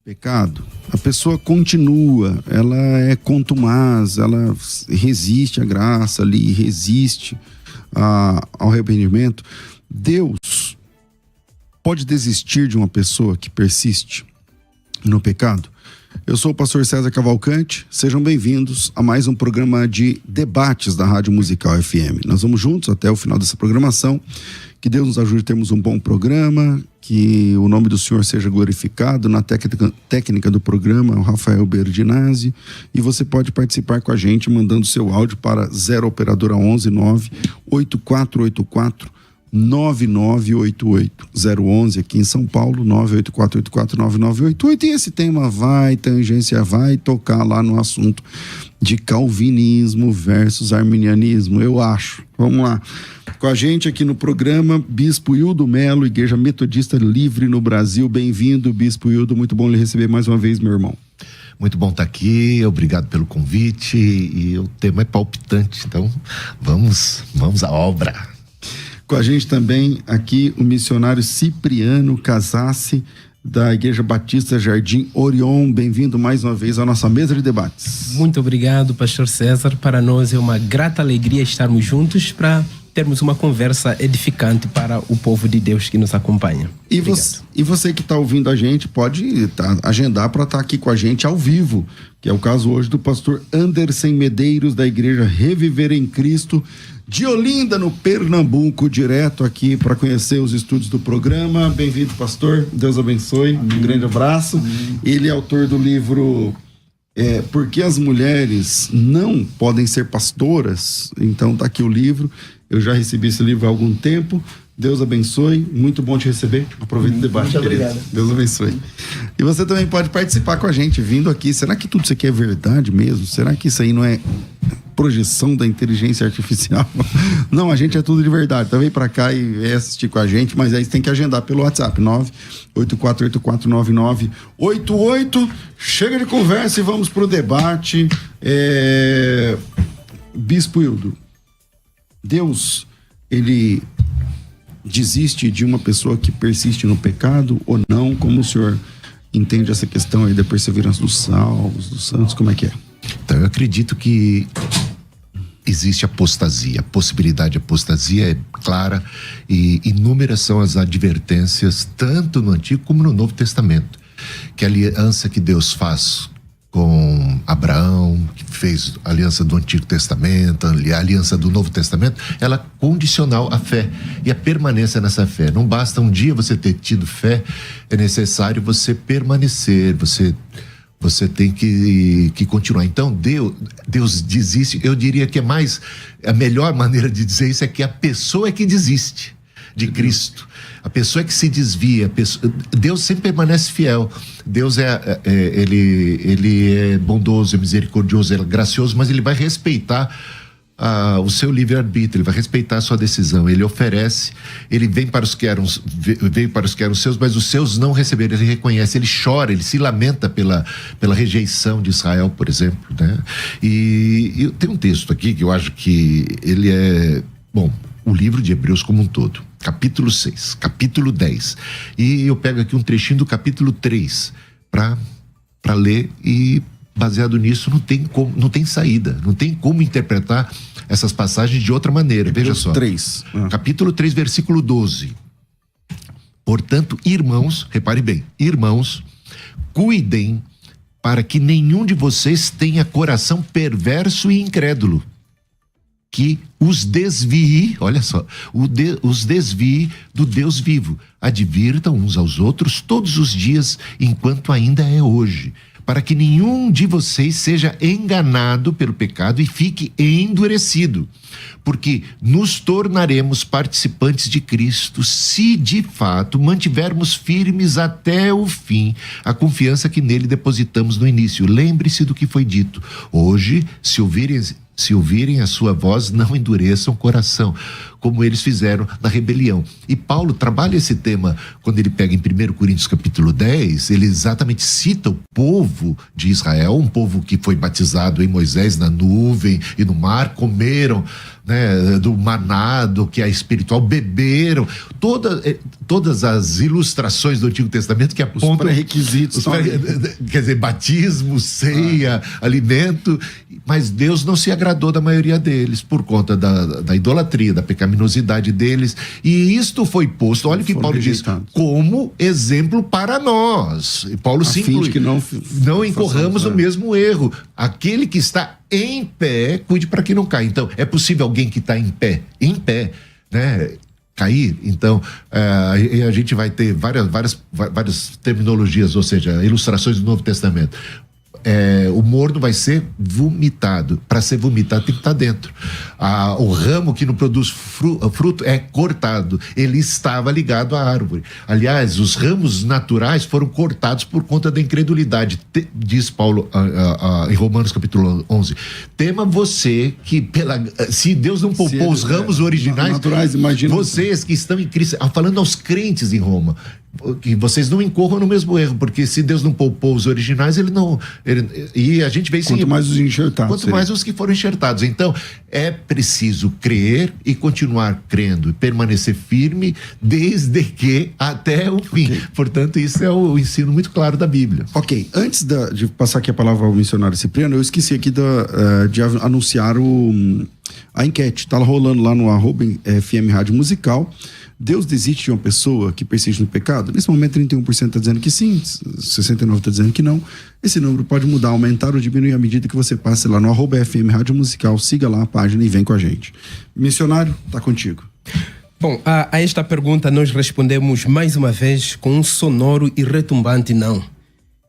pecado, a pessoa continua, ela é contumaz, ela resiste à graça ali, resiste ao arrependimento. Deus pode desistir de uma pessoa que persiste no pecado? Eu sou o pastor César Cavalcante, sejam bem-vindos a mais um programa de debates da Rádio Musical FM. Nós vamos juntos até o final dessa programação. Que Deus nos ajude a termos um bom programa, que o nome do Senhor seja glorificado. Na técnica do programa, o Rafael Berdinazzi, e você pode participar com a gente mandando seu áudio para 0 operadora 11 9 8484 9988 011 aqui em São Paulo, 984849988. E esse tema vai tocar lá no assunto de calvinismo versus arminianismo, eu acho. Vamos lá. Com a gente aqui no programa, Bispo Hildo Melo, Igreja Metodista Livre no Brasil. Bem-vindo, Bispo Hildo, muito bom lhe receber mais uma vez, meu irmão. Muito bom estar aqui, obrigado pelo convite, e o tema é palpitante, então vamos à obra. Com a gente também aqui o missionário Cipriano Casassi, da Igreja Batista Jardim Orion. Bem-vindo mais uma vez à nossa mesa de debates. Muito obrigado, pastor César. Para nós é uma grata alegria estarmos juntos para termos uma conversa edificante para o povo de Deus que nos acompanha. E você que está ouvindo a gente pode agendar para estar aqui com a gente ao vivo, que é o caso hoje do pastor Anderson Medeiros, da Igreja Reviver em Cristo, de Olinda, no Pernambuco, direto aqui para conhecer os estúdios do programa. Bem-vindo, pastor. Deus abençoe. Amém. Um grande abraço. Amém. Ele é autor do livro Por que as Mulheres Não Podem Ser Pastoras. Então tá aqui o livro. Eu já recebi esse livro há algum tempo. Deus abençoe, muito bom te receber. Aproveita o debate, muito querido. Obrigado. Deus abençoe. E você também pode participar com a gente, vindo aqui. Será que tudo isso aqui é verdade mesmo? Será que isso aí não é projeção da inteligência artificial? Não, a gente é tudo de verdade. Então vem pra cá e vem assistir com a gente, mas aí você tem que agendar pelo WhatsApp, 984849988. Chega de conversa e vamos pro debate. Bispo Hildo, Deus, ele desiste de uma pessoa que persiste no pecado ou não? Como o senhor entende essa questão aí da perseverança dos salvos, dos santos? Como é que é? Então, eu acredito que existe apostasia. A possibilidade de apostasia é clara e inúmeras são as advertências, tanto no Antigo como no Novo Testamento, que a aliança que Deus faz com Abraão, que fez a aliança do Antigo Testamento, a aliança do Novo Testamento, ela é condicional à fé e a permanência nessa fé. Não basta um dia você ter tido fé, é necessário você permanecer, você tem que continuar. Então Deus desiste. Eu diria que a melhor maneira de dizer isso é que a pessoa é que desiste de Cristo. A pessoa é que se desvia. Deus sempre permanece fiel. Deus ele é bondoso, é misericordioso, é gracioso, mas ele vai respeitar o seu livre-arbítrio, ele vai respeitar a sua decisão. Ele oferece, ele veio para os que eram seus, mas os seus não receberam. Ele reconhece, ele chora, ele se lamenta pela rejeição de Israel, por exemplo, né? E tem um texto aqui que eu acho que ele é, o livro de Hebreus como um todo, capítulo 6, capítulo 10, e eu pego aqui um trechinho do capítulo 3 para ler, e baseado nisso não tem saída, não tem como interpretar essas passagens de outra maneira. Veja só, 3. Capítulo 3, versículo 12. Portanto, irmãos, repare bem, irmãos, cuidem para que nenhum de vocês tenha coração perverso e incrédulo, que os desvie, olha só, os desvie do Deus vivo. Advirtam uns aos outros todos os dias, enquanto ainda é hoje, para que nenhum de vocês seja enganado pelo pecado e fique endurecido, porque nos tornaremos participantes de Cristo se de fato mantivermos firmes até o fim a confiança que nele depositamos no início. Lembre-se do que foi dito: hoje, se ouvirem a sua voz, não endureçam o coração, como eles fizeram na rebelião. E Paulo trabalha esse tema quando ele pega em 1 Coríntios capítulo 10, ele exatamente cita o povo de Israel, um povo que foi batizado em Moisés na nuvem e no mar, comeram né, do maná, do que é espiritual, beberam. Todas as ilustrações do Antigo Testamento que apontam... Os pré-requisitos. Quer dizer, batismo, ceia, alimento... Mas Deus não se agradou da maioria deles por conta da idolatria, da pecaminosidade deles. E isto foi posto, olha o que Paulo diz, como exemplo para nós. E Paulo se inclui. Que não incorramos no mesmo erro. Aquele que está em pé, cuide para que não caia. Então, é possível alguém que está em pé, né, cair? Então, a gente vai ter várias terminologias, ou seja, ilustrações do Novo Testamento. O morno vai ser vomitado. Para ser vomitado tem que estar dentro. O ramo que não produz fruto é cortado. Ele estava ligado à árvore. Aliás, os ramos naturais foram cortados por conta da incredulidade. Diz Paulo em Romanos capítulo 11: tema você que se Deus não poupou os ramos originais, naturais, imagina vocês que estão em Cristo, falando aos crentes em Roma, que vocês não incorram no mesmo erro, porque se Deus não poupou os originais, e a gente vê isso. Quanto mais os enxertados. Quanto mais os que foram enxertados. Então, é preciso crer e continuar crendo, e permanecer firme desde que até o fim. Okay. Portanto, isso é o ensino muito claro da Bíblia. Ok, antes de passar aqui a palavra ao missionário Cipriano, eu esqueci aqui de anunciar a enquete. Tá rolando lá no @FM Rádio Musical. Deus desiste de uma pessoa que persiste no pecado? Nesse momento 31% está dizendo que sim, 69% está dizendo que não. Esse número pode mudar, aumentar ou diminuir à medida que você passe lá no @FM Rádio Musical, siga lá a página e vem com a gente. Missionário, tá contigo. Bom, a esta pergunta nós respondemos mais uma vez com um sonoro e retumbante não.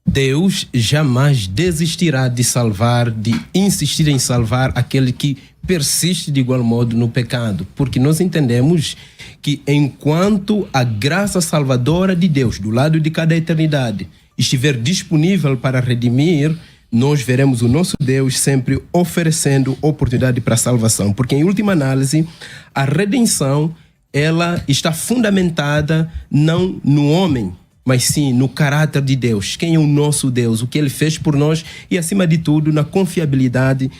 Deus jamais desistirá de salvar, de insistir em salvar aquele que persiste de igual modo no pecado, porque nós entendemos que enquanto a graça salvadora de Deus do lado de cada eternidade estiver disponível para redimir, nós veremos o nosso Deus sempre oferecendo oportunidade para a salvação, porque em última análise a redenção ela está fundamentada não no homem, mas sim no caráter de Deus. Quem é o nosso Deus, o que Ele fez por nós e, acima de tudo, na confiabilidade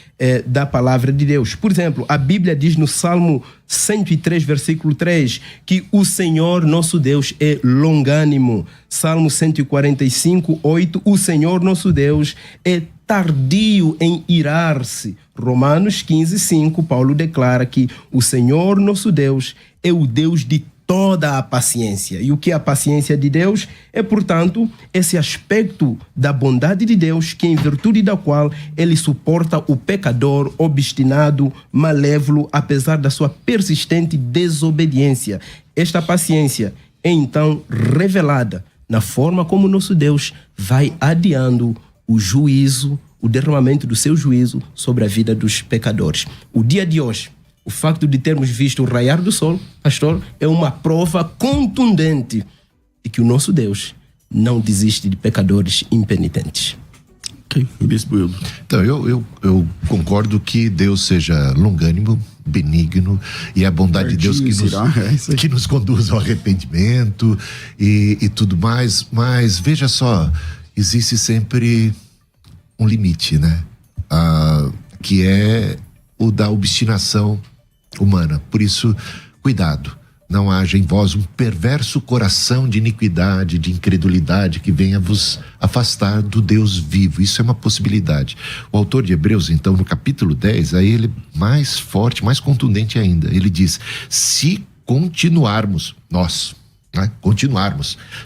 da palavra de Deus. Por exemplo, a Bíblia diz no Salmo 103, versículo 3, que o Senhor, nosso Deus, é longânimo. Salmo 145, 8, o Senhor, nosso Deus, é tardio em irar-se. Romanos 15, 5, Paulo declara que o Senhor, nosso Deus, é o Deus de toda a paciência. E o que é a paciência de Deus? É, portanto, esse aspecto da bondade de Deus, que em virtude da qual Ele suporta o pecador obstinado, malévolo, apesar da sua persistente desobediência. Esta paciência é, então, revelada na forma como nosso Deus vai adiando o juízo, o derramamento do seu juízo sobre a vida dos pecadores. O dia de hoje, o facto de termos visto o raiar do sol, pastor, é uma prova contundente de que o nosso Deus não desiste de pecadores impenitentes. Ok, Bispo Hildo. Então, eu concordo que Deus seja longânimo, benigno, e a bondade de Deus que nos conduz ao arrependimento e tudo mais. Mas veja só, existe sempre um limite, né? Que é o da obstinação humana. Por isso, cuidado, não haja em vós um perverso coração de iniquidade, de incredulidade, que venha vos afastar do Deus vivo. Isso é uma possibilidade. O autor de Hebreus, então, no capítulo 10, aí ele é mais forte, mais contundente ainda. Ele diz: se continuarmos,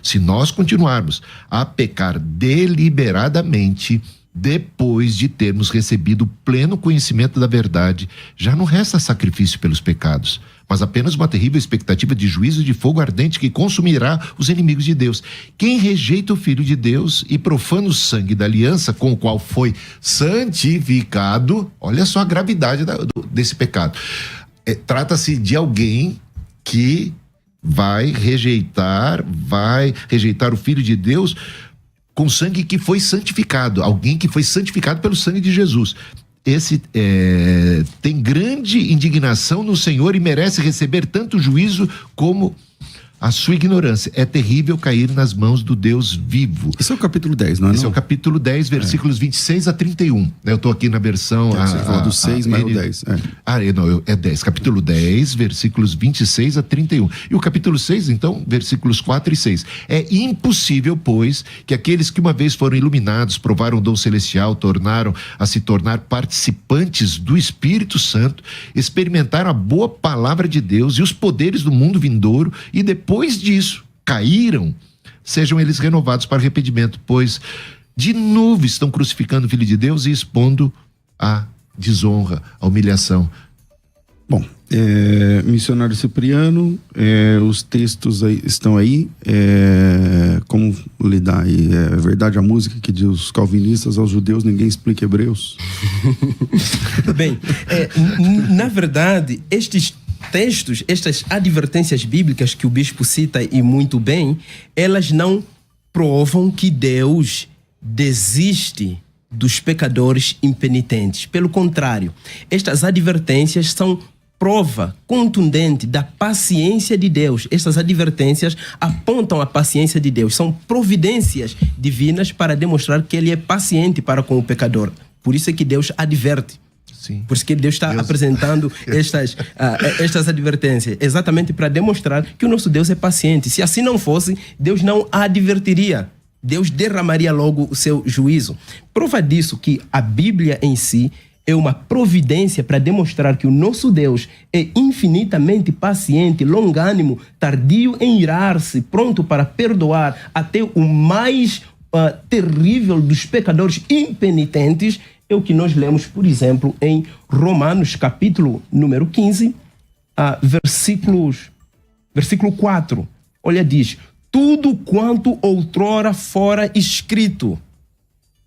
se nós continuarmos a pecar deliberadamente, depois de termos recebido o pleno conhecimento da verdade, já não resta sacrifício pelos pecados, mas apenas uma terrível expectativa de juízo de fogo ardente que consumirá os inimigos de Deus. Quem rejeita o Filho de Deus e profana o sangue da aliança com o qual foi santificado, olha só a gravidade desse pecado. Trata-se de alguém que vai rejeitar o Filho de Deus com sangue que foi santificado, alguém que foi santificado pelo sangue de Jesus. Esse tem grande indignação no Senhor e merece receber tanto juízo como a sua ignorância. É terrível cair nas mãos do Deus vivo. Esse é o capítulo 10, não é? Esse é o capítulo 10, versículos 26 a 31. Eu estou aqui na versão... Você falou do 6, mas é o 10. É 10. Capítulo 10, versículos 26 a 31. E o capítulo 6, então, versículos 4 e 6. É impossível, pois, que aqueles que uma vez foram iluminados, provaram o dom celestial, tornaram a se tornar participantes do Espírito Santo, experimentaram a boa palavra de Deus e os poderes do mundo vindouro, e depois disso caíram, sejam eles renovados para arrependimento, pois de novo estão crucificando o Filho de Deus e expondo a desonra, a humilhação. Bom, missionário Cipriano, os textos estão aí, como lidar aí? É verdade a música que diz os calvinistas aos judeus, ninguém explica Hebreus? Bem, na verdade, estes textos, estas advertências bíblicas que o bispo cita e muito bem, elas não provam que Deus desiste dos pecadores impenitentes. Pelo contrário, estas advertências são prova contundente da paciência de Deus. Estas advertências apontam a paciência de Deus. São providências divinas para demonstrar que Ele é paciente para com o pecador. Por isso é que Deus adverte. Sim. Por isso que Deus está apresentando estas advertências, exatamente para demonstrar que o nosso Deus é paciente. Se assim não fosse, Deus não advertiria. Deus derramaria logo o seu juízo. Prova disso que a Bíblia em si é uma providência para demonstrar que o nosso Deus é infinitamente paciente, longânimo, tardio em irar-se, pronto para perdoar até o mais terrível dos pecadores impenitentes. É o que nós lemos, por exemplo, em Romanos, capítulo número 15, versículo 4. Olha, diz: tudo quanto outrora fora escrito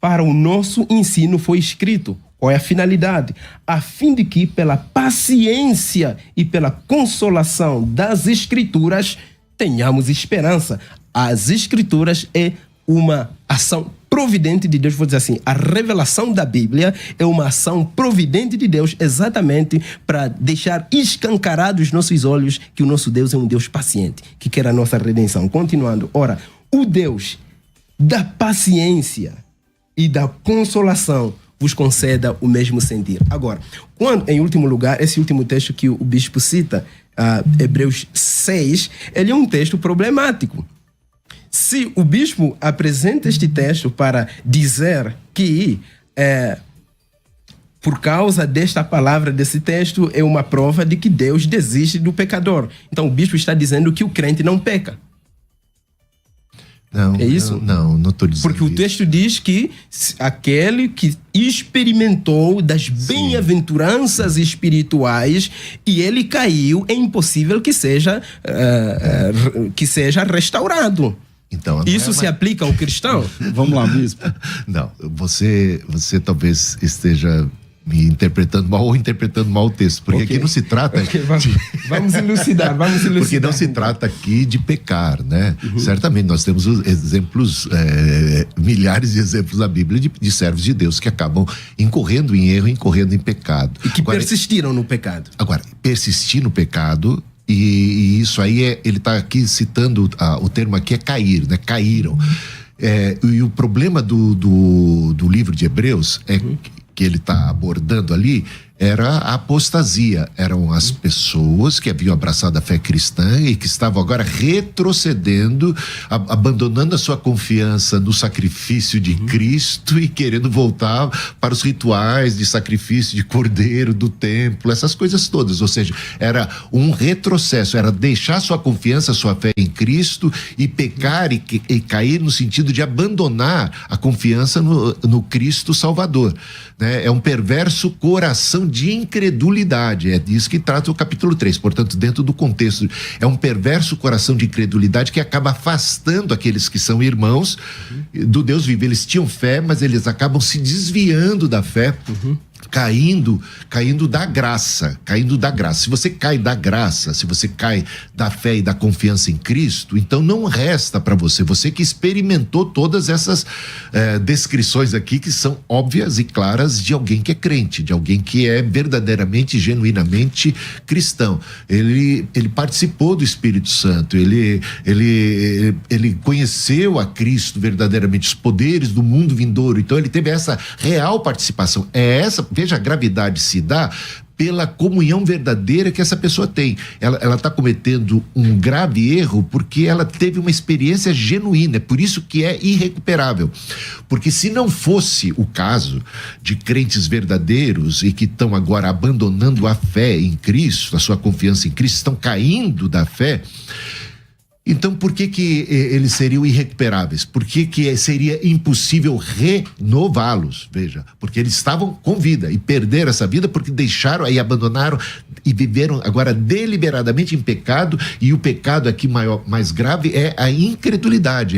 para o nosso ensino foi escrito. Qual é a finalidade? A fim de que, pela paciência e pela consolação das Escrituras, tenhamos esperança. As Escrituras é uma ação providente de Deus. Vou dizer assim, a revelação da Bíblia é uma ação providente de Deus, exatamente para deixar escancarados os nossos olhos que o nosso Deus é um Deus paciente, que quer a nossa redenção. Continuando, ora, o Deus da paciência e da consolação vos conceda o mesmo sentir. Agora, quando, em último lugar, esse último texto que o bispo cita, Hebreus 6, ele é um texto problemático. Se o bispo apresenta este texto para dizer que, por causa desta palavra, desse texto, é uma prova de que Deus desiste do pecador. Então, o bispo está dizendo que o crente não peca. Não, é isso? Não estou dizendo. Porque o texto diz que aquele que experimentou das bem-aventuranças espirituais e ele caiu, é impossível que seja restaurado. Então, isso se aplica ao cristão? Vamos lá, bispo. Não, você talvez esteja me interpretando mal ou interpretando mal o texto, porque aqui não se trata... Vamos elucidar. Porque não se trata aqui de pecar, né? Uhum. Certamente nós temos exemplos, milhares de exemplos na Bíblia de servos de Deus que acabam incorrendo em erro, incorrendo em pecado. E que persistiram no pecado. Agora, persistir no pecado, e isso aí ele está aqui citando, o termo aqui é cair, né? Caíram. E o problema do livro de Hebreus é que ele está abordando ali, era a apostasia. Eram as pessoas que haviam abraçado a fé cristã e que estavam agora retrocedendo, abandonando a sua confiança no sacrifício de Cristo e querendo voltar para os rituais de sacrifício de cordeiro, do templo, essas coisas todas. Ou seja, era um retrocesso, era deixar sua confiança, sua fé em Cristo e pecar e cair no sentido de abandonar a confiança no Cristo Salvador. Né? É um perverso coração de incredulidade, é disso que trata o capítulo 3, portanto, dentro do contexto, é um perverso coração de incredulidade que acaba afastando aqueles que são irmãos do Deus vivo. Eles tinham fé, mas eles acabam se desviando da fé caindo da graça. Se você cai da graça, se você cai da fé e da confiança em Cristo, então não resta para você que experimentou todas essas descrições aqui que são óbvias e claras de alguém que é crente, de alguém que é verdadeiramente, genuinamente cristão. Ele participou do Espírito Santo, ele conheceu a Cristo verdadeiramente, os poderes do mundo vindouro, então ele teve essa real participação. Veja, a gravidade se dá pela comunhão verdadeira que essa pessoa tem. Ela está cometendo um grave erro porque ela teve uma experiência genuína, é por isso que é irrecuperável. Porque se não fosse o caso de crentes verdadeiros e que estão agora abandonando a fé em Cristo, a sua confiança em Cristo, estão caindo da fé, então por que eles seriam irrecuperáveis? Por que seria impossível renová-los? Veja, porque eles estavam com vida e perderam essa vida porque deixaram, aí abandonaram e viveram agora deliberadamente em pecado, e o pecado aqui mais grave é a incredulidade,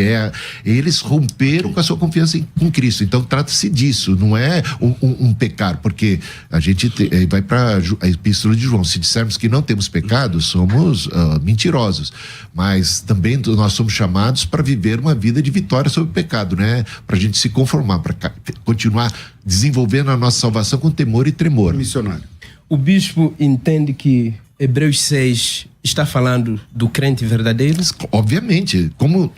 eles romperam com a sua confiança com Cristo. Então trata-se disso, não é um pecado, porque a gente vai para a Epístola de João, se dissermos que não temos pecado, somos mentirosos, mas também nós somos chamados para viver uma vida de vitória sobre o pecado, né? Para a gente se conformar, para continuar desenvolvendo a nossa salvação com temor e tremor. Missionário. O bispo entende que Hebreus 6 está falando do crente verdadeiro? Obviamente, como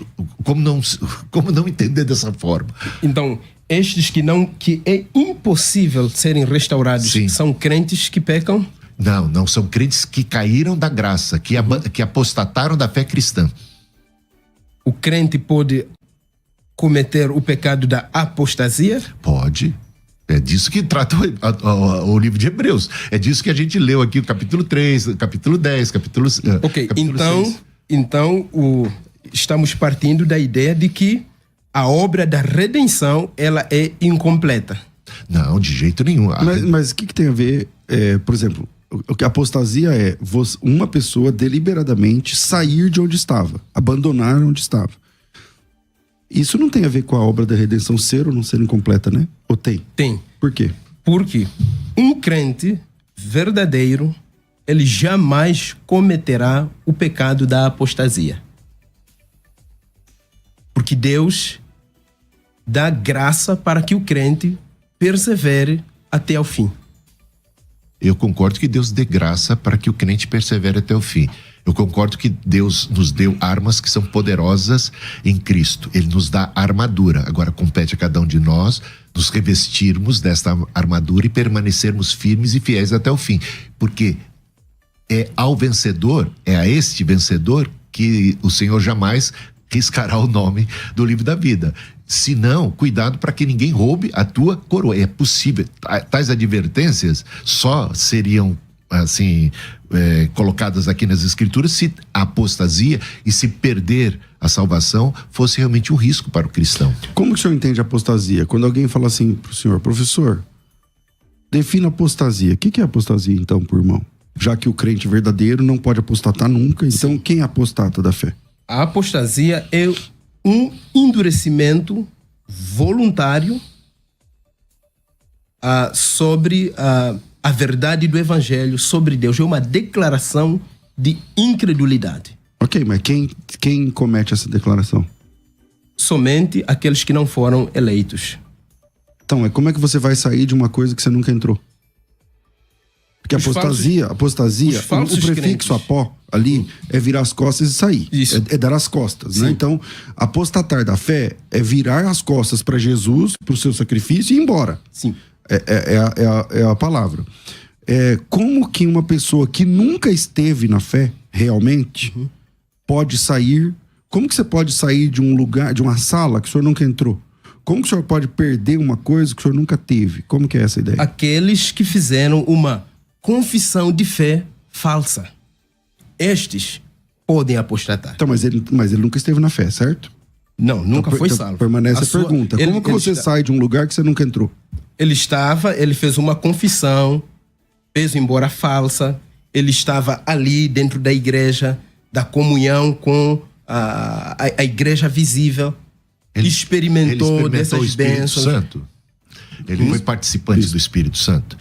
não entender dessa forma? Então, estes que é impossível serem restaurados, Sim. São crentes que pecam? Não, são crentes que caíram da graça, que apostataram da fé cristã. O crente pode cometer o pecado da apostasia? Pode. É disso que trata o livro de Hebreus. É disso que a gente leu aqui, o capítulo 3, o capítulo 10, capítulo 6. Então estamos partindo da ideia de que a obra da redenção, ela é incompleta. Não, de jeito nenhum. Mas o que tem a ver, por exemplo, o que a apostasia é uma pessoa deliberadamente sair de onde estava, abandonar onde estava. Isso não tem a ver com a obra da redenção ser ou não ser incompleta, né? Ou tem? Tem. Por quê? Porque um crente verdadeiro, ele jamais cometerá o pecado da apostasia. Porque Deus dá graça para que o crente persevere até ao fim. Eu concordo que Deus dê graça para que o crente persevere até o fim. Eu concordo que Deus nos deu armas que são poderosas em Cristo. Ele nos dá armadura. Agora compete a cada um de nós nos revestirmos desta armadura e permanecermos firmes e fiéis até o fim. Porque é a este vencedor que o Senhor jamais riscará o nome do livro da vida. Se não, cuidado para que ninguém roube a tua coroa. É possível. Tais advertências só seriam colocadas aqui nas escrituras se a apostasia e se perder a salvação fosse realmente um risco para o cristão. Como que o senhor entende apostasia? Quando alguém fala assim pro senhor, professor, defina apostasia. O que é apostasia então, por irmão? Já que o crente verdadeiro não pode apostatar nunca, então Sim. Quem apostata da fé? A apostasia é um endurecimento voluntário sobre a verdade do evangelho, sobre Deus. É uma declaração de incredulidade. Ok, mas quem comete essa declaração? Somente aqueles que não foram eleitos. Então, como é que você vai sair de uma coisa que você nunca entrou? Porque apostasia, o prefixo crentes. apó ali é virar as costas e sair. Isso. É dar as costas, Sim. né? Então, apostatar da fé é virar as costas para Jesus, para o seu sacrifício e ir embora. Sim. É a palavra. Como que uma pessoa que nunca esteve na fé, realmente, pode sair... Como que você pode sair de um lugar, de uma sala que o senhor nunca entrou? Como que o senhor pode perder uma coisa que o senhor nunca teve? Como que é essa ideia? Aqueles que fizeram uma confissão de fé falsa. Estes podem apostatar. Então, mas ele nunca esteve na fé, certo? Não, nunca Então, foi salvo. Permanece a pergunta. Como que você sai de um lugar que você nunca entrou? Ele fez uma confissão, fez embora falsa, ele estava ali dentro da igreja, da comunhão com a igreja visível, ele experimentou o dessas Espírito bênçãos. Santo. Ele foi participante do Espírito Santo.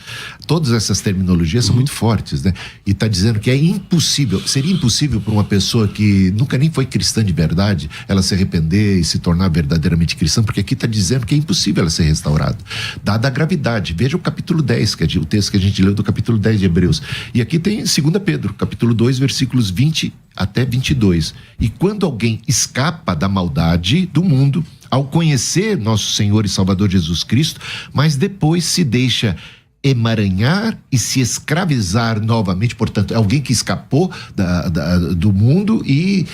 Todas essas terminologias são muito fortes, né? E está dizendo que é impossível, seria impossível para uma pessoa que nunca nem foi cristã de verdade, ela se arrepender e se tornar verdadeiramente cristã, porque aqui está dizendo que é impossível ela ser restaurada. Dada a gravidade. Veja o capítulo 10, que é o texto que a gente leu do capítulo 10 de Hebreus. E aqui tem 2 Pedro, capítulo 2, versículos 20 até 22. E quando alguém escapa da maldade do mundo, ao conhecer nosso Senhor e Salvador Jesus Cristo, mas depois se deixa emaranhar e se escravizar novamente, portanto, é alguém que escapou do mundo e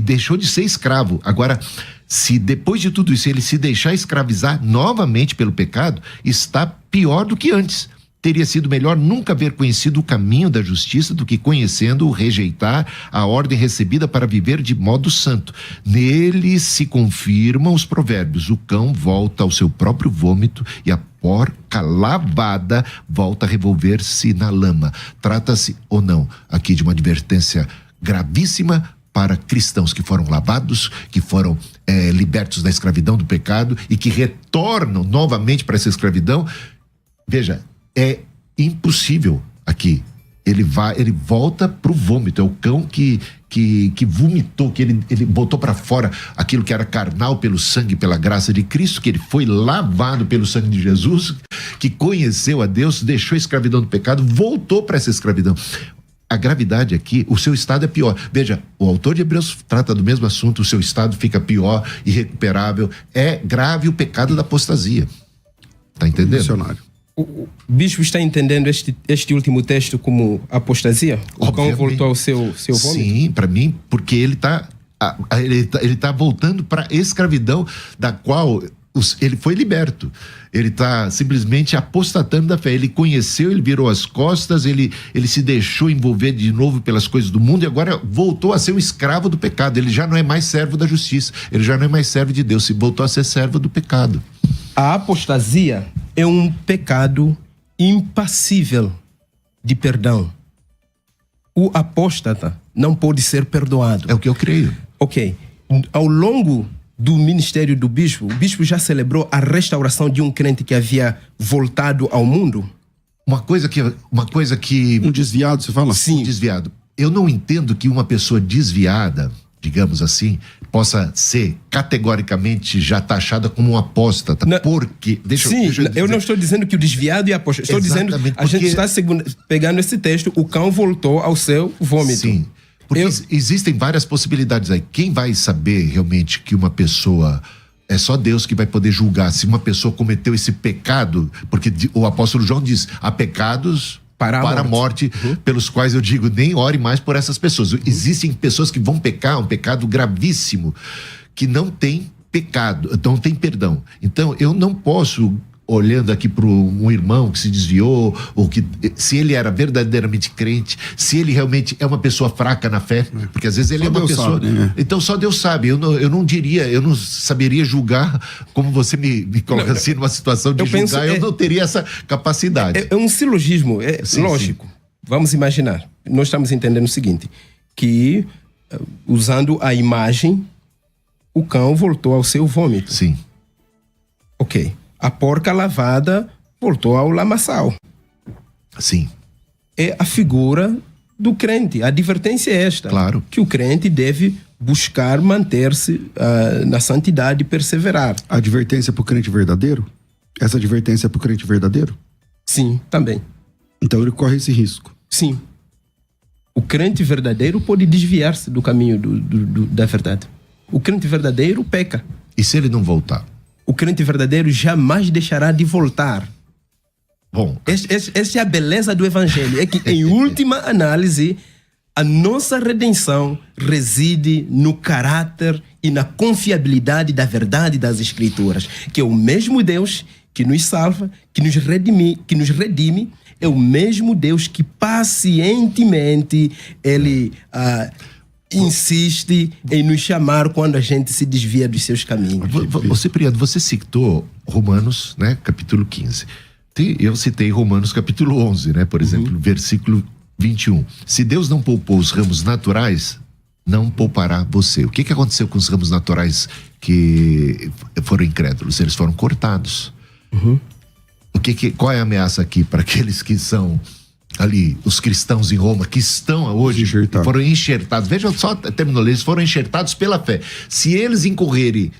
deixou de ser escravo. Agora, se depois de tudo isso ele se deixar escravizar novamente pelo pecado, está pior do que antes. Teria sido melhor nunca haver conhecido o caminho da justiça do que conhecendo-o, rejeitar a ordem recebida para viver de modo santo. Nele se confirmam os provérbios: o cão volta ao seu próprio vômito e a porca lavada volta a revolver-se na lama. Trata-se ou não aqui de uma advertência gravíssima para cristãos que foram lavados, que foram libertos da escravidão do pecado e que retornam novamente para essa escravidão. Veja, é impossível aqui. Ele volta pro vômito. É o cão que vomitou, que ele botou para fora aquilo que era carnal pelo sangue, pela graça de Cristo, que ele foi lavado pelo sangue de Jesus, que conheceu a Deus, deixou a escravidão do pecado, voltou para essa escravidão. A gravidade aqui, o seu estado é pior. Veja, o autor de Hebreus trata do mesmo assunto, o seu estado fica pior, irrecuperável. É grave o pecado da apostasia. Tá entendendo? Missionário. O bispo está entendendo este último texto como apostasia? O cão voltou ao seu vômito? Sim, para mim, porque ele tá voltando para a escravidão da qual ele foi liberto. Ele está simplesmente apostatando da fé. Ele conheceu, ele virou as costas, ele se deixou envolver de novo pelas coisas do mundo e agora voltou a ser um escravo do pecado. Ele já não é mais servo da justiça, ele já não é mais servo de Deus, ele voltou a ser servo do pecado. A apostasia é um pecado impassível de perdão. O apóstata não pode ser perdoado. É o que eu creio. Ok. Ao longo do ministério do bispo, o bispo já celebrou a restauração de um crente que havia voltado ao mundo? Uma coisa que... Um desviado, você fala? Sim. Um desviado. Eu não entendo que uma pessoa desviada, digamos assim, possa ser categoricamente já taxada como um apóstata. Porque... eu não estou dizendo que o desviado é apóstata. Estou dizendo que a gente está pegando esse texto, o cão voltou ao seu vômito. Sim. Porque existem várias possibilidades aí. Quem vai saber realmente que uma pessoa... É só Deus que vai poder julgar se uma pessoa cometeu esse pecado, porque o apóstolo João diz, há pecados para a morte, pelos quais eu digo, nem ore mais por essas pessoas. Existem pessoas que vão pecar, um pecado gravíssimo, que não tem pecado, não tem perdão. Então, eu não posso... olhando aqui para um irmão que se desviou, ou que se ele era verdadeiramente crente, se ele realmente é uma pessoa fraca na fé, porque às vezes ele é uma pessoa... Sabe, né? Então só Deus sabe, eu não saberia julgar, como você me coloca assim numa situação de julgar, eu não teria essa capacidade. É um silogismo, lógico. Sim. Vamos imaginar, nós estamos entendendo o seguinte, que usando a imagem, o cão voltou ao seu vômito. Sim. Ok. A porca lavada voltou ao lamaçal. Sim. É a figura do crente. A advertência é esta. Claro. Que o crente deve buscar manter-se na santidade e perseverar. A advertência para o crente verdadeiro? Essa advertência é para o crente verdadeiro? Sim, também. Então ele corre esse risco? Sim. O crente verdadeiro pode desviar-se do caminho da verdade. O crente verdadeiro peca. E se ele não voltar? O crente verdadeiro jamais deixará de voltar. Bom, essa é a beleza do evangelho. É que, em última análise, a nossa redenção reside no caráter e na confiabilidade da verdade das Escrituras. Que é o mesmo Deus que nos salva, que nos redime, é o mesmo Deus que pacientemente Ele... insiste em nos chamar quando a gente se desvia dos seus caminhos. Cipriano, você citou Romanos, né, capítulo 15. Eu citei Romanos capítulo 11, né, por exemplo, versículo 21. Se Deus não poupou os ramos naturais, não poupará você. O que aconteceu com os ramos naturais que foram incrédulos? Eles foram cortados. Qual é a ameaça aqui para aqueles que são ali, os cristãos em Roma, que estão hoje, foram enxertados? Vejam só a terminologia, eles foram enxertados pela fé. Se eles incorrerem,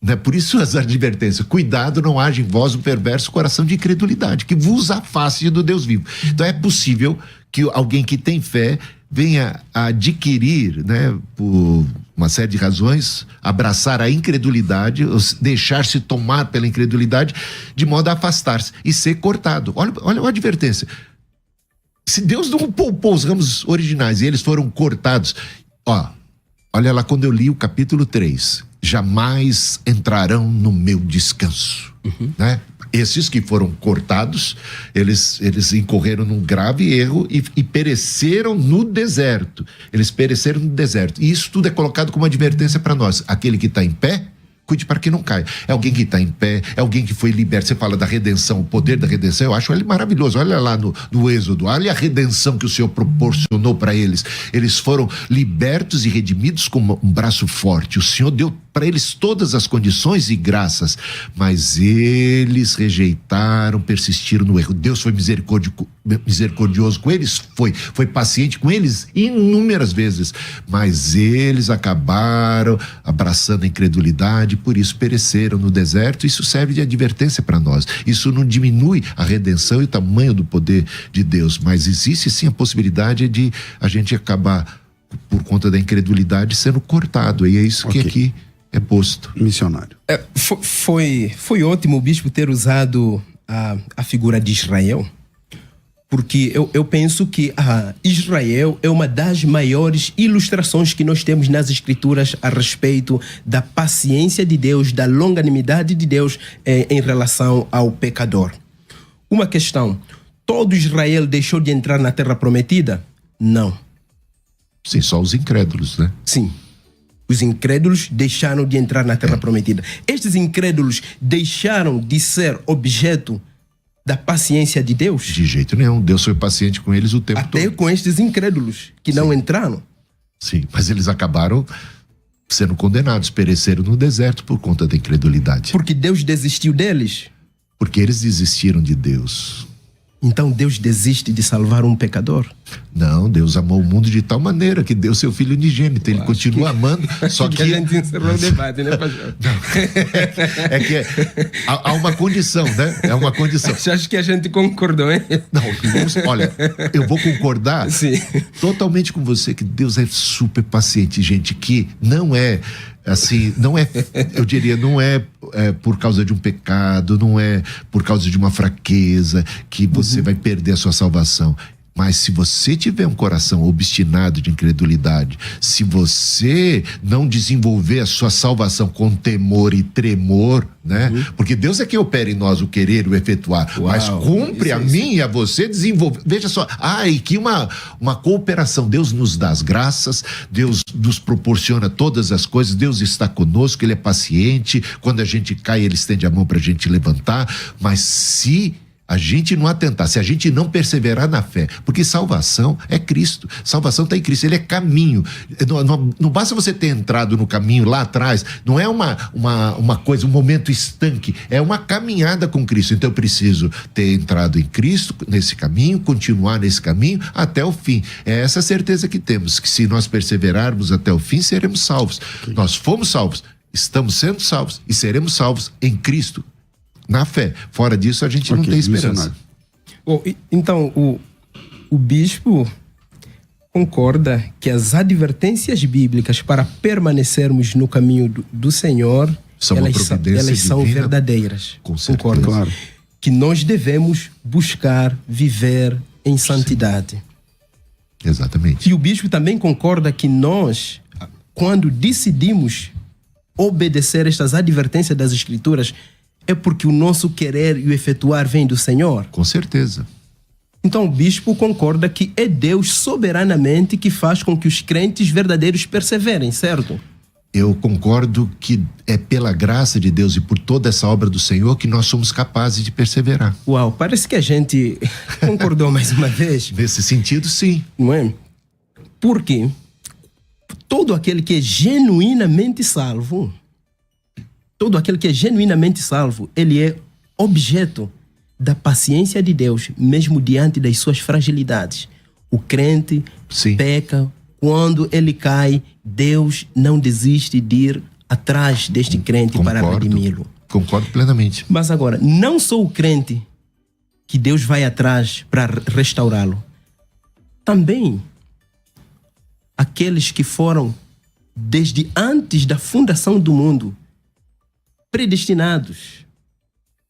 né, por isso as advertências: cuidado, não haja em vós um perverso coração de incredulidade, que vos afaste do Deus vivo. Então é possível que alguém que tem fé venha a adquirir, né, por uma série de razões, abraçar a incredulidade, deixar-se tomar pela incredulidade, de modo a afastar-se e ser cortado. Olha a advertência. Se Deus não poupou os ramos originais e eles foram cortados, olha lá, quando eu li o capítulo 3, jamais entrarão no meu descanso, né? Esses que foram cortados, eles incorreram num grave erro e pereceram no deserto. Eles pereceram no deserto. E isso tudo é colocado como advertência para nós. Aquele que está em pé, cuide para que não caia. É alguém que está em pé, é alguém que foi liberto. Você fala da redenção, o poder da redenção, eu acho ele maravilhoso. Olha lá no Êxodo, olha a redenção que o Senhor proporcionou para eles. Eles foram libertos e redimidos com um braço forte. O Senhor deu para eles todas as condições e graças, mas eles rejeitaram, persistiram no erro. Deus foi misericordioso com eles, foi paciente com eles inúmeras vezes, mas eles acabaram abraçando a incredulidade, por isso pereceram no deserto. Isso serve de advertência para nós. Isso não diminui a redenção e o tamanho do poder de Deus, mas existe sim a possibilidade de a gente acabar, por conta da incredulidade, sendo cortado, e é isso que aqui é posto. Missionário. Foi ótimo o bispo ter usado a figura de Israel, porque eu penso que Israel é uma das maiores ilustrações que nós temos nas Escrituras a respeito da paciência de Deus, da longanimidade de Deus em relação ao pecador. Uma questão: todo Israel deixou de entrar na Terra Prometida? Não. Sim, só os incrédulos, né? Sim. Os incrédulos deixaram de entrar na Terra Prometida. Estes incrédulos deixaram de ser objeto da paciência de Deus? De jeito nenhum. Deus foi paciente com eles o tempo todo. Até com estes incrédulos que não entraram. Sim, mas eles acabaram sendo condenados, pereceram no deserto por conta da incredulidade. Porque Deus desistiu deles? Porque eles desistiram de Deus. Então Deus desiste de salvar um pecador? Não, Deus amou o mundo de tal maneira que deu seu filho unigênito. Ele continua amando, só que... a gente encerrou o debate, né, pastor? É que há uma condição, né? É uma condição. Você acha que a gente concordou, hein? Não, olha, eu vou concordar totalmente com você que Deus é super paciente, gente, que não é assim, eu diria, não é por causa de um pecado, não é por causa de uma fraqueza que você vai perder a sua salvação. Mas se você tiver um coração obstinado de incredulidade, se você não desenvolver a sua salvação com temor e tremor, né? Porque Deus é quem opera em nós o querer, o efetuar. Mas cumpre a mim e a você desenvolver. Veja só, e que uma cooperação. Deus nos dá as graças, Deus nos proporciona todas as coisas, Deus está conosco, Ele é paciente. Quando a gente cai, Ele estende a mão para a gente levantar. Mas se a gente não atentar, se a gente não perseverar na fé, porque salvação é Cristo, salvação está em Cristo, Ele é caminho, não basta você ter entrado no caminho lá atrás, não é uma coisa, um momento estanque, é uma caminhada com Cristo. Então eu preciso ter entrado em Cristo, nesse caminho, continuar nesse caminho até o fim. É essa certeza que temos, que se nós perseverarmos até o fim, seremos salvos. Nós fomos salvos, estamos sendo salvos e seremos salvos em Cristo, na fé. Fora disso, a gente não tem esperança. Então, o bispo concorda que as advertências bíblicas para permanecermos no caminho do Senhor, elas são verdadeiras. Com certeza. Concorda? Claro. Que nós devemos buscar viver em santidade. Exatamente. E o bispo também concorda que nós, quando decidimos obedecer estas advertências das Escrituras, é porque o nosso querer e o efetuar vem do Senhor? Com certeza. Então o bispo concorda que é Deus soberanamente que faz com que os crentes verdadeiros perseverem, certo? Eu concordo que é pela graça de Deus e por toda essa obra do Senhor que nós somos capazes de perseverar. Uau, parece que a gente concordou mais uma vez. Nesse sentido, sim. Não é? Porque todo aquele que é genuinamente salvo, ele é objeto da paciência de Deus, mesmo diante das suas fragilidades. O crente peca, quando ele cai, Deus não desiste de ir atrás deste crente para redimi-lo. Concordo plenamente. Mas agora, não só o crente que Deus vai atrás para restaurá-lo, também aqueles que foram, desde antes da fundação do mundo, predestinados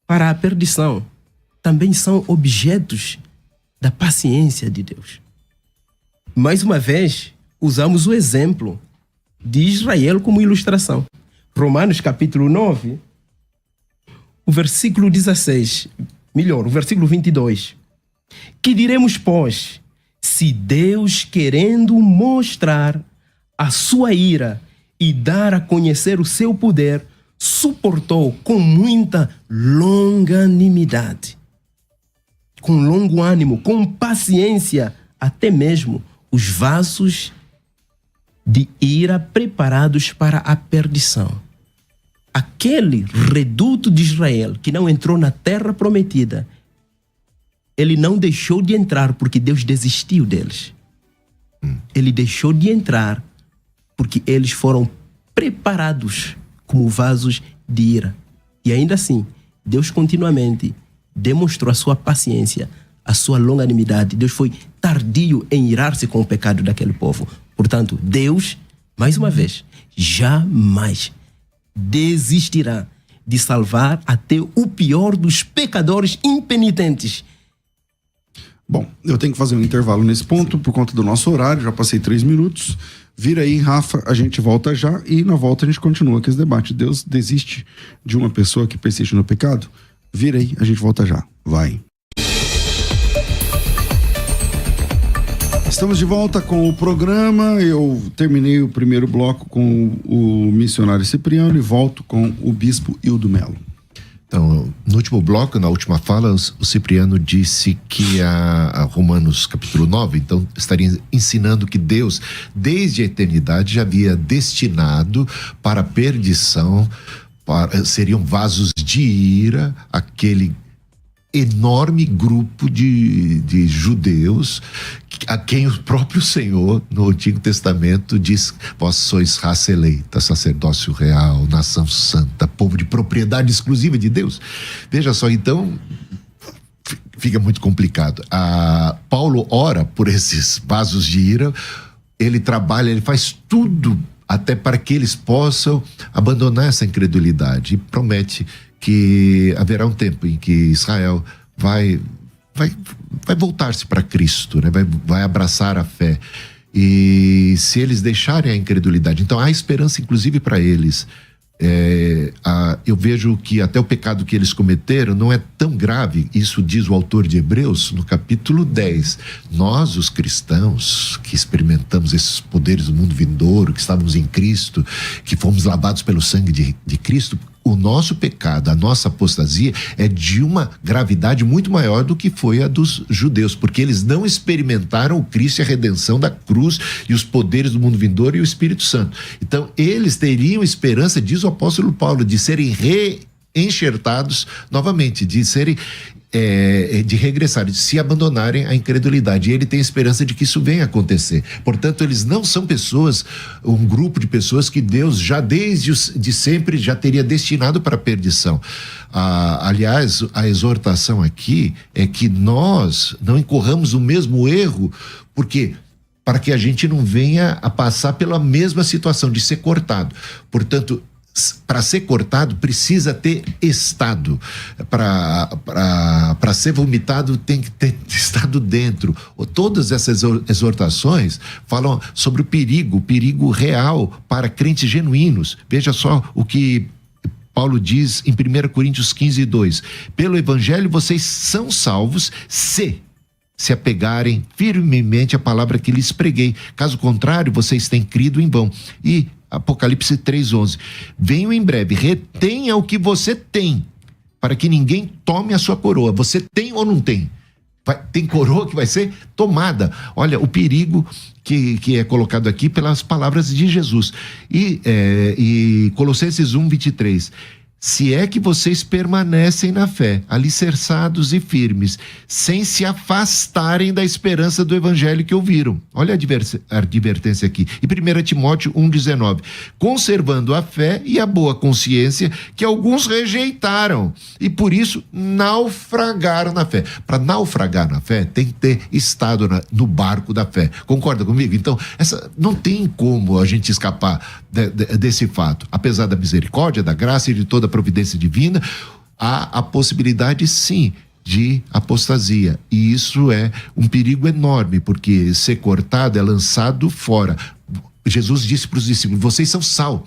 para a perdição, também são objetos da paciência de Deus. Mais uma vez, usamos o exemplo de Israel como ilustração. Romanos capítulo 9, o versículo 16, o versículo 22. Que diremos, pois, se Deus, querendo mostrar a sua ira e dar a conhecer o seu poder, suportou com muita longanimidade, com longo ânimo, com paciência, até mesmo os vasos de ira preparados para a perdição. Aquele reduto de Israel que não entrou na terra prometida, ele não deixou de entrar porque Deus desistiu deles. Ele deixou de entrar porque eles foram preparados como vasos de ira. E ainda assim, Deus continuamente demonstrou a sua paciência, a sua longanimidade. Deus foi tardio em irar-se com o pecado daquele povo. Portanto, Deus, mais uma vez, jamais desistirá de salvar até o pior dos pecadores impenitentes. Bom, eu tenho que fazer um intervalo nesse ponto por conta do nosso horário, já passei 3 minutos. Vira aí, Rafa, a gente volta já e na volta a gente continua com esse debate. Deus desiste de uma pessoa que persiste no pecado? Vira aí, a gente volta já. Vai. Estamos de volta com o programa. Eu terminei o primeiro bloco com o missionário Cipriano e volto com o bispo Hildo Melo. Então, no último bloco, na última fala, o Cipriano disse que a Romanos capítulo 9, então, estaria ensinando que Deus, desde a eternidade, já havia destinado para a perdição, seriam vasos de ira, aquele enorme grupo de judeus a quem o próprio Senhor no Antigo Testamento diz: vós sois raça eleita, sacerdócio real, nação santa, povo de propriedade exclusiva de Deus. Veja só, então fica muito complicado. Paulo ora por esses vasos de ira, ele trabalha, ele faz tudo até para que eles possam abandonar essa incredulidade, e promete que haverá um tempo em que Israel vai voltar-se para Cristo, né? vai abraçar a fé. E se eles deixarem a incredulidade, então há esperança inclusive para eles. Eu vejo que até o pecado que eles cometeram não é tão grave. Isso diz o autor de Hebreus no capítulo 10. Nós, os cristãos, que experimentamos esses poderes do mundo vindouro, que estávamos em Cristo, que fomos lavados pelo sangue de Cristo, o nosso pecado, a nossa apostasia é de uma gravidade muito maior do que foi a dos judeus, porque eles não experimentaram o Cristo e a redenção da cruz e os poderes do mundo vindouro e o Espírito Santo. Então eles teriam esperança, diz o apóstolo Paulo, de serem reenxertados novamente, de serem de regressar, de se abandonarem à incredulidade. E ele tem esperança de que isso venha a acontecer. Portanto, eles não são pessoas, um grupo de pessoas que Deus já desde de sempre já teria destinado para a perdição. Aliás, a exortação aqui é que nós não incorramos o mesmo erro, porque para que a gente não venha a passar pela mesma situação de ser cortado. Portanto, para ser cortado precisa ter estado, para ser vomitado tem que ter estado dentro. Todas essas exortações falam sobre o perigo real para crentes genuínos. Veja só o que Paulo diz em 1 Coríntios 15:2: pelo evangelho vocês são salvos se apegarem firmemente à palavra que lhes preguei, caso contrário vocês têm crido em vão. E Apocalipse 3:11: venho em breve, retenha o que você tem, para que ninguém tome a sua coroa. Você tem ou não tem? Tem coroa que vai ser tomada. Olha o perigo que é colocado aqui pelas palavras de Jesus. E Colossenses 1:23: se é que vocês permanecem na fé, alicerçados e firmes, sem se afastarem da esperança do evangelho que ouviram. Olha a advertência aqui. E 1 Timóteo 1,19. Conservando a fé e a boa consciência que alguns rejeitaram e por isso naufragaram na fé. Para naufragar na fé, tem que ter estado no barco da fé. Concorda comigo? Então, não tem como a gente escapar desse fato. Apesar da misericórdia, da graça e de toda a providência divina, há a possibilidade, sim, de apostasia. E isso é um perigo enorme, porque ser cortado é lançado fora. Jesus disse para os discípulos: vocês são sal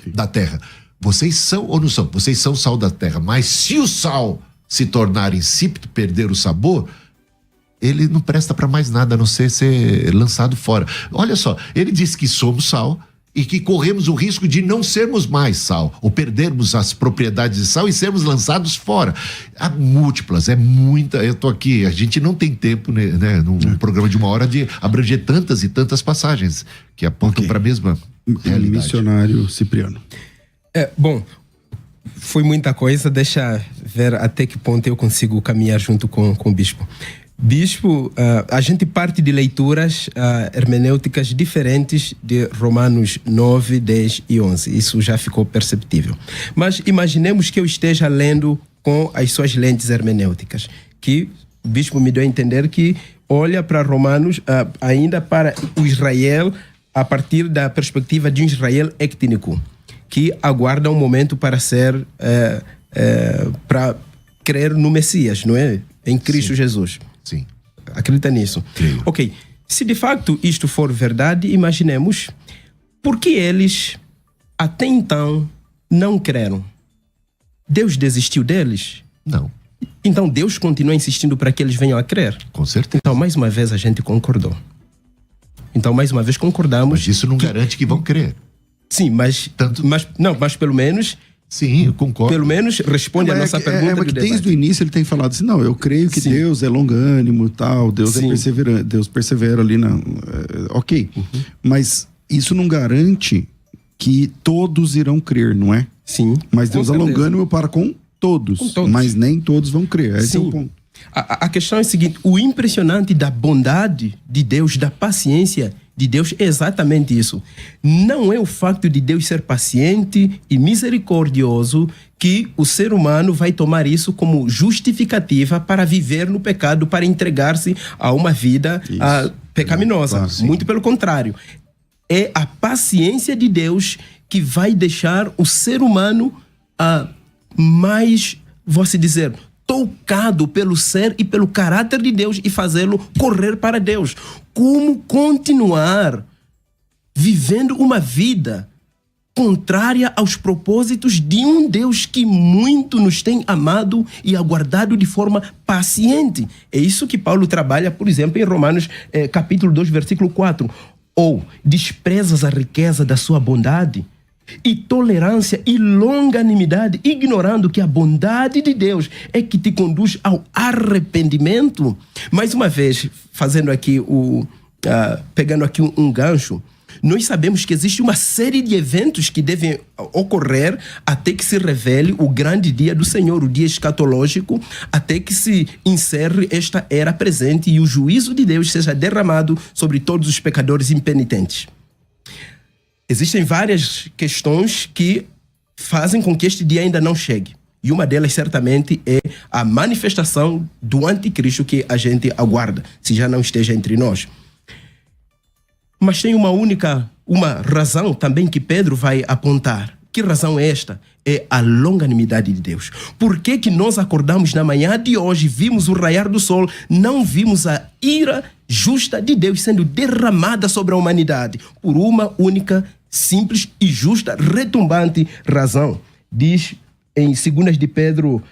da terra. Vocês são ou não são? Vocês são sal da terra. Mas se o sal se tornar insípido, perder o sabor, ele não presta para mais nada, a não ser lançado fora. Olha só, ele disse que somos sal e que corremos o risco de não sermos mais sal, ou perdermos as propriedades de sal e sermos lançados fora. Há múltiplas, é muita. Eu tô aqui, a gente não tem tempo, né, num programa de 1 hora, de abranger tantas e tantas passagens que apontam para a mesma realidade. Missionário Cipriano. Bom, foi muita coisa, deixa ver até que ponto eu consigo caminhar junto com o bispo. Bispo, a gente parte de leituras hermenêuticas diferentes de Romanos 9, 10 e 11. Isso já ficou perceptível. Mas imaginemos que eu esteja lendo com as suas lentes hermenêuticas, que o bispo me deu a entender que olha para Romanos ainda para o Israel a partir da perspectiva de um Israel étnico, que aguarda um momento para ser para crer no Messias, não é? Em Cristo Sim. Jesus. Sim. Acredita nisso? Creio. Ok. Se de facto isto for verdade, imaginemos por que eles até então não creram. Deus desistiu deles? Não. Então Deus continua insistindo para que eles venham a crer? Com certeza. Então, mais uma vez, a gente concordou. Então, mais uma vez, concordamos. Mas isso não garante que vão crer. Sim, mas pelo menos... Sim, eu concordo. Pelo menos responde a nossa pergunta. Mas desde o início ele tem falado assim: não, eu creio que Sim. Deus é longânimo, tal, Deus Sim. é perseverante, Deus persevera ali na. Ok. Mas isso não garante que todos irão crer, não é? Sim. Mas Deus é certeza. longânimo para com todos, mas nem todos vão crer. Esse é o ponto. A questão é a seguinte: o impressionante da bondade de Deus, da paciência de Deus é exatamente isso. Não é o facto de Deus ser paciente e misericordioso que o ser humano vai tomar isso como justificativa para viver no pecado, para entregar-se a uma vida pecaminosa. Claro, muito pelo contrário. É a paciência de Deus que vai deixar o ser humano mais, vou se dizer, tocado pelo ser e pelo caráter de Deus e fazê-lo correr para Deus. Como continuar vivendo uma vida contrária aos propósitos de um Deus que muito nos tem amado e aguardado de forma paciente? É isso que Paulo trabalha, por exemplo, em Romanos capítulo 2, versículo 4. Ou desprezas a riqueza da sua bondade e tolerância e longanimidade, ignorando que a bondade de Deus é que te conduz ao arrependimento. Mais uma vez, fazendo aqui pegando aqui um gancho, nós sabemos que existe uma série de eventos que devem ocorrer até que se revele o grande dia do Senhor, o dia escatológico, até que se encerre esta era presente e o juízo de Deus seja derramado sobre todos os pecadores impenitentes. Existem várias questões que fazem com que este dia ainda não chegue. E uma delas, certamente, é a manifestação do anticristo que a gente aguarda, se já não esteja entre nós. Mas tem uma razão também que Pedro vai apontar. Que razão é esta? É a longanimidade de Deus. Por que nós acordamos na manhã de hoje, vimos o raiar do sol, não vimos a ira justa de Deus sendo derramada sobre a humanidade? Por uma única, simples e justa, retumbante razão. Diz em 2 de Pedro,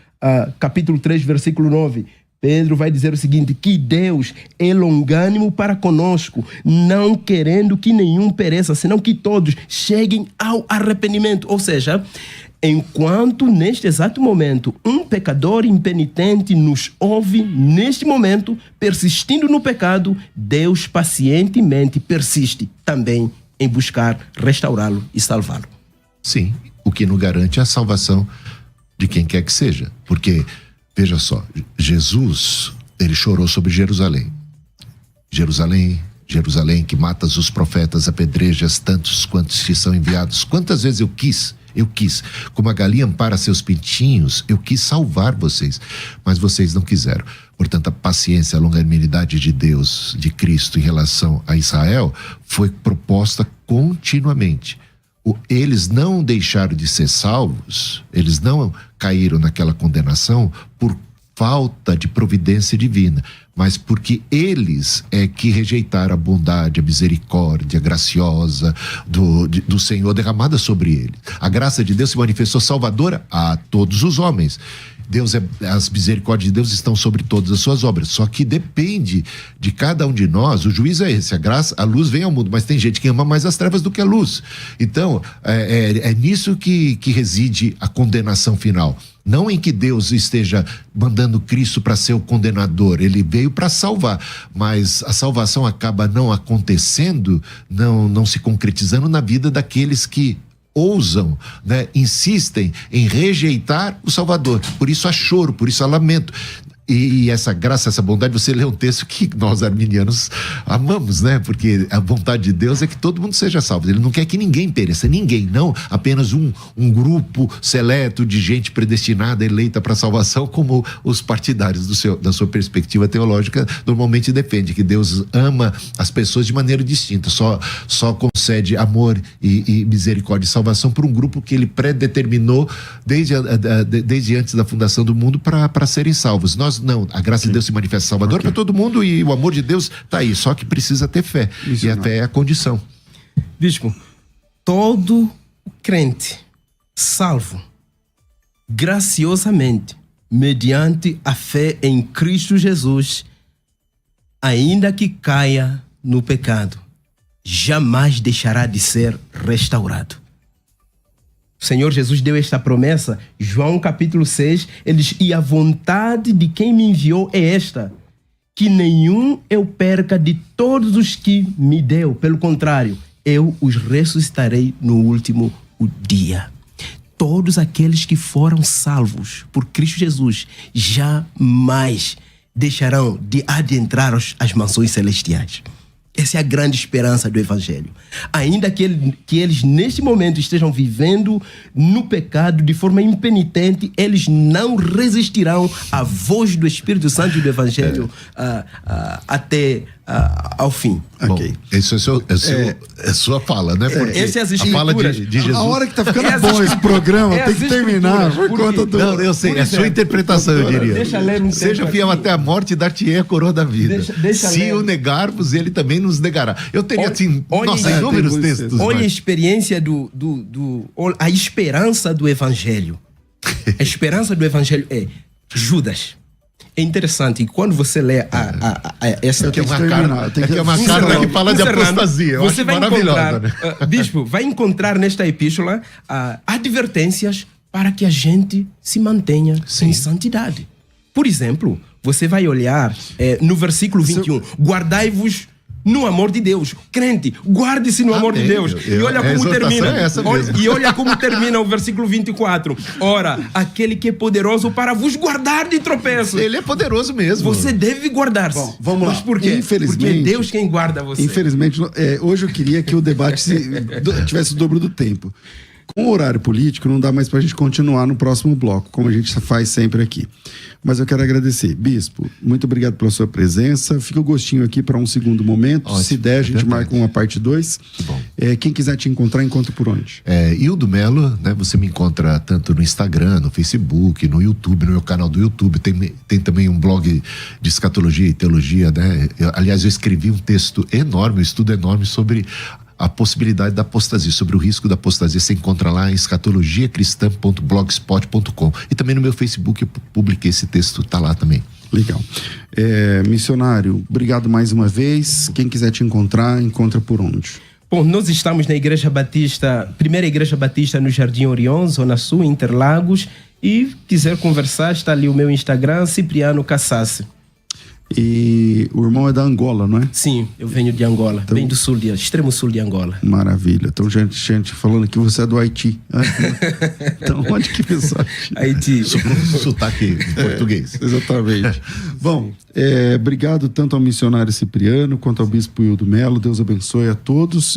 capítulo 3, versículo 9... Pedro vai dizer o seguinte: que Deus é longânimo para conosco, não querendo que nenhum pereça, senão que todos cheguem ao arrependimento. Ou seja, enquanto neste exato momento um pecador impenitente nos ouve, neste momento, persistindo no pecado, Deus pacientemente persiste também em buscar restaurá-lo e salvá-lo. Sim, o que não garante a salvação de quem quer que seja. Porque, veja só, Jesus, ele chorou sobre Jerusalém. Jerusalém, Jerusalém, que matas os profetas, apedrejas tantos quantos te são enviados. Quantas vezes eu quis, como a galinha ampara seus pintinhos, eu quis salvar vocês, mas vocês não quiseram. Portanto, a paciência, a longanimidade de Deus, de Cristo em relação a Israel, foi proposta continuamente. Eles não deixaram de ser salvos, eles não caíram naquela condenação por falta de providência divina, mas porque eles é que rejeitaram a bondade, a misericórdia graciosa do Senhor derramada sobre eles. A graça de Deus se manifestou salvadora a todos os homens. As misericórdias de Deus estão sobre todas as suas obras, só que depende de cada um de nós. O juízo é esse, a luz vem ao mundo, mas tem gente que ama mais as trevas do que a luz. Então, é nisso que reside a condenação final. Não em que Deus esteja mandando Cristo para ser o condenador, ele veio para salvar, mas a salvação acaba não acontecendo, não se concretizando na vida daqueles que ousam, né, insistem em rejeitar o Salvador. Por isso há choro, por isso há lamento. E essa graça, essa bondade, você lê um texto que nós arminianos amamos, né? Porque a vontade de Deus é que todo mundo seja salvo. Ele não quer que ninguém pereça, ninguém, não apenas um grupo seleto de gente predestinada, eleita para a salvação, como os partidários da sua perspectiva teológica normalmente defendem, que Deus ama as pessoas de maneira distinta, só concede amor e misericórdia e salvação para um grupo que ele predeterminou desde antes da fundação do mundo para serem salvos. Nós não, a graça de Deus se manifesta salvador para todo mundo e o amor de Deus está aí, só que precisa ter fé. Isso, e a fé é a condição. Bispo, todo crente salvo graciosamente mediante a fé em Cristo Jesus, ainda que caia no pecado, jamais deixará de ser restaurado. O Senhor Jesus deu esta promessa, João capítulo 6, ele diz: e a vontade de quem me enviou é esta, que nenhum eu perca de todos os que me deu, pelo contrário, eu os ressuscitarei no último dia. Todos aqueles que foram salvos por Cristo Jesus jamais deixarão de adentrar as mansões celestiais. Essa é a grande esperança do Evangelho. Ainda que eles neste momento estejam vivendo no pecado de forma impenitente, eles não resistirão à voz do Espírito Santo e do Evangelho até ao fim. Okay. Bom, isso é sua fala, né? Porque essa é a fala de Jesus. A hora que tá ficando bom esse programa, tem que terminar por conta do... Não, eu sei, é sua interpretação, eu diria. Deixa eu ler um Seja fiel até a morte e dar-te a coroa da vida. Se o negarmos, ele também nos negará. Eu teria, inúmeros textos. Olha a experiência a esperança do Evangelho. A esperança do Evangelho é Judas. É interessante, quando você lê essa... É uma carta que fala de apostasia. Eu acho maravilhosa, né? Bispo, vai encontrar nesta epístola advertências para que a gente se mantenha em santidade. Por exemplo, você vai olhar no versículo 21, guardai-vos no amor de Deus. Crente, guarde-se no amor de Deus. E olha como termina. E olha como termina o versículo 24. Ora, aquele que é poderoso para vos guardar de tropeço. Ele é poderoso mesmo. Você deve guardar-se. Bom, vamos lá. Mas por quê? Infelizmente, porque é Deus quem guarda você. Infelizmente, hoje eu queria que o debate tivesse o dobro do tempo. Com o horário político, não dá mais pra gente continuar no próximo bloco, como a gente faz sempre aqui. Mas eu quero agradecer. Bispo, muito obrigado pela sua presença. Fica o gostinho aqui para um segundo momento. Ótimo, se der, a gente marca uma parte 2. Quem quiser te encontrar, encontra por onde? Hildo Melo, né? Você me encontra tanto no Instagram, no Facebook, no YouTube, no meu canal do YouTube. Tem também um blog de escatologia e teologia, né? Aliás, eu escrevi um texto enorme, um estudo enorme sobre a possibilidade da apostasia, sobre o risco da apostasia. Você encontra lá em escatologiacristã.blogspot.com. E também no meu Facebook eu publiquei esse texto, tá lá também. Legal. Missionário, obrigado mais uma vez. Quem quiser te encontrar, encontra por onde? Bom, nós estamos na Igreja Batista, primeira Igreja Batista no Jardim Orion, Zona Sul, Interlagos. E quiser conversar, está ali o meu Instagram, Cipriano Cassassi. E o irmão é da Angola, não é? Sim, eu venho de Angola, bem do sul, extremo sul de Angola. Maravilha. Então, gente falando que você é do Haiti. Então, onde que pensar? Haiti. Sotaque português. Exatamente. Bom, obrigado tanto ao missionário Cipriano quanto ao bispo Hildo Melo. Deus abençoe a todos.